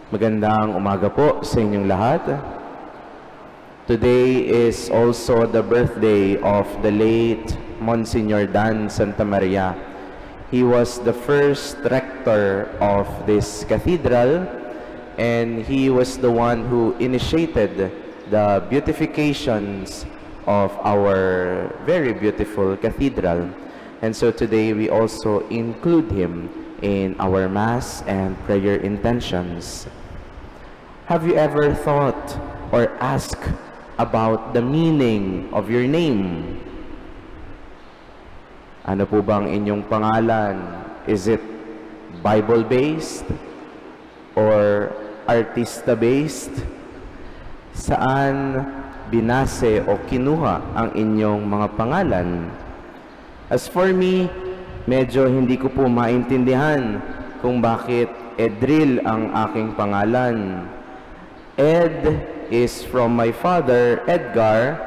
Magandang umaga po sa inyong lahat. Today is also the birthday of the late Monsignor Dan Santa Maria. He was the first rector of this cathedral, and he was the one who initiated the beautifications of our very beautiful cathedral. And so today we also include him in our Mass and prayer intentions. Have you ever thought or asked about the meaning of your name? Ano po bang inyong pangalan? Is it Bible-based or artista-based? Saan binase o kinuha ang inyong mga pangalan? As for me, medyo hindi ko po maintindihan kung bakit Edril ang aking pangalan. Ed is from my father, Edgar,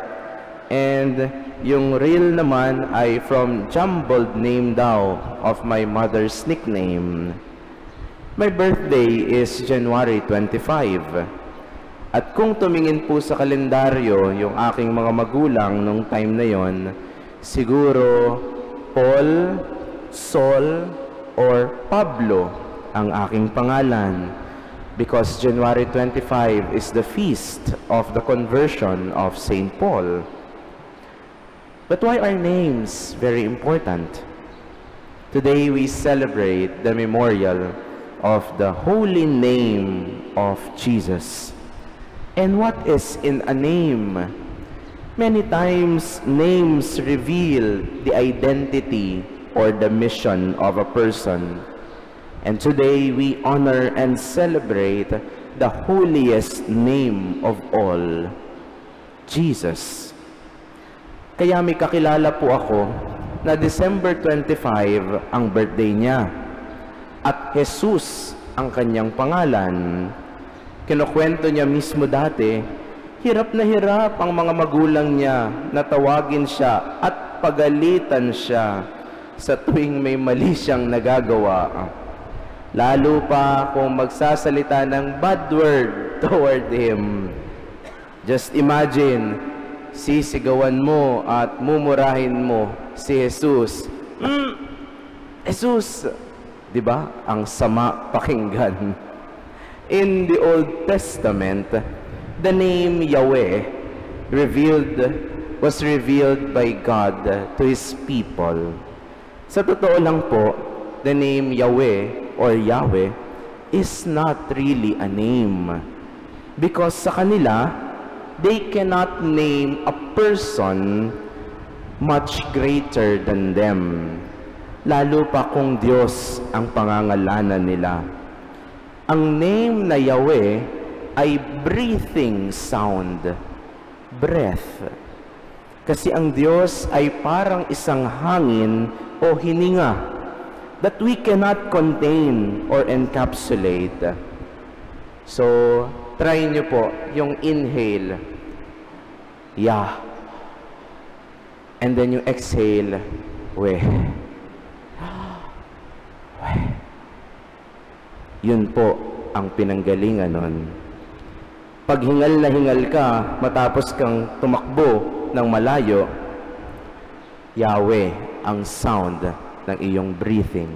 and yung real naman ay from jumbled name daw of my mother's nickname. My birthday is January 25. At kung tumingin po sa kalendaryo yung aking mga magulang nung time na yon, siguro Paul, Sol, or Pablo ang aking pangalan. Because January 25 is the feast of the conversion of St. Paul. But why are names very important? Today we celebrate the memorial of the holy name of Jesus. And what is in a name? Many times names reveal the identity or the mission of a person. And today we honor and celebrate the holiest name of all, Jesus. Kaya may kakilala po ako na December 25 ang birthday niya at Jesus ang kanyang pangalan. Kinukwento niya mismo dati, hirap na hirap ang mga magulang niya na tawagin siya at pagalitan siya sa tuwing may mali siyang nagagawa. Lalo pa kung magsasalita ng bad word toward him. Just imagine, sisigawan mo at mumurahin mo si Jesus. Jesus! Diba? Ang sama pakinggan. In the Old Testament, the name Yahweh was revealed by God to His people. Sa totoo lang po, the name Yahweh or Yahweh is not really a name, because sa kanila they cannot name a person much greater than them, lalo pa kung Diyos ang pangangalanan nila. Ang name na Yahweh ay breathing sound, breath, kasi ang Diyos ay parang isang hangin o hininga that we cannot contain or encapsulate. So, try nyo po yung inhale, Yah. And then yung exhale, Weh. Yun po ang pinanggalingan nun. Pag hingal na hingal ka, matapos kang tumakbo ng malayo, Yahweh ang sound ng iyong breathing.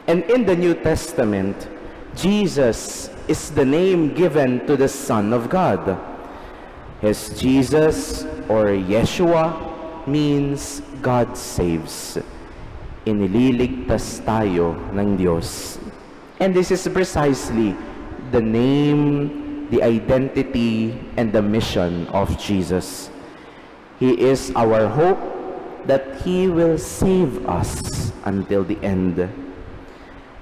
And in the New Testament, Jesus is the name given to the Son of God. His Jesus or Yeshua means God saves. Iniligtas tayo ng Diyos. And this is precisely the name, the identity, and the mission of Jesus. He is our hope that He will save us until the end.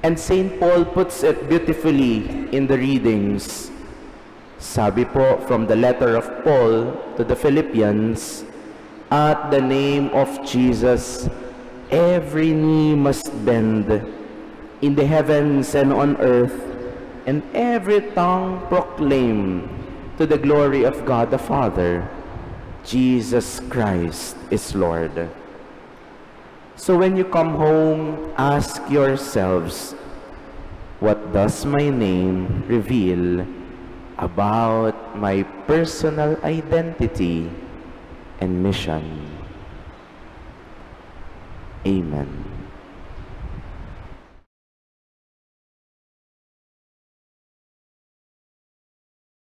And St. Paul puts it beautifully in the readings. Sabi po from the letter of Paul to the Philippians, at the name of Jesus, every knee must bend in the heavens and on earth, and every tongue proclaim to the glory of God the Father, Jesus Christ is Lord. So when you come home, ask yourselves, What does my name reveal about my personal identity and mission? Amen.